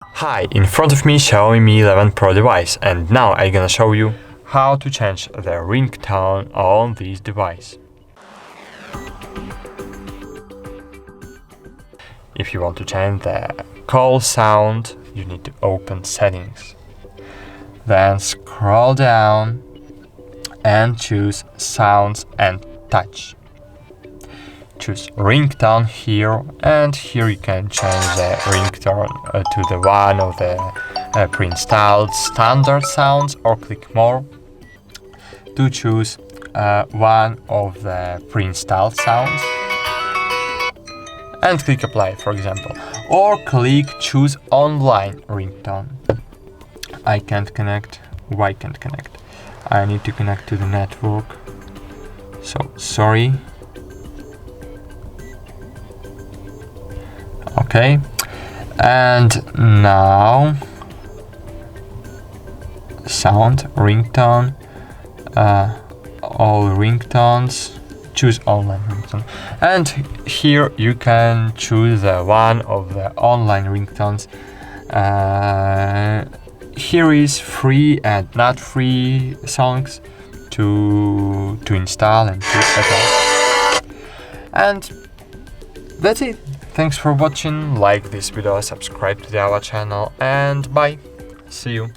Hi, in front of me Xiaomi Mi 11 Pro device, and now I'm gonna show you how to change the ringtone on this device. If you want to change the call sound, you need to open settings. Then scroll down and choose sounds and touch. Choose ringtone here, and here you can change the ringtone to the one of the pre-installed standard sounds, or click more to choose one of the pre-installed sounds and click apply, for example, or click choose online ringtone. I can't connect. Why can't connect? I need to connect to the network, so sorry. Okay, and now sound ringtone, all ringtones, choose online ringtone, and here you can choose one of the online ringtones. Here is free and not free songs to install and to set up, and that's it. Thanks for watching, like this video, subscribe to our channel, and bye. See you.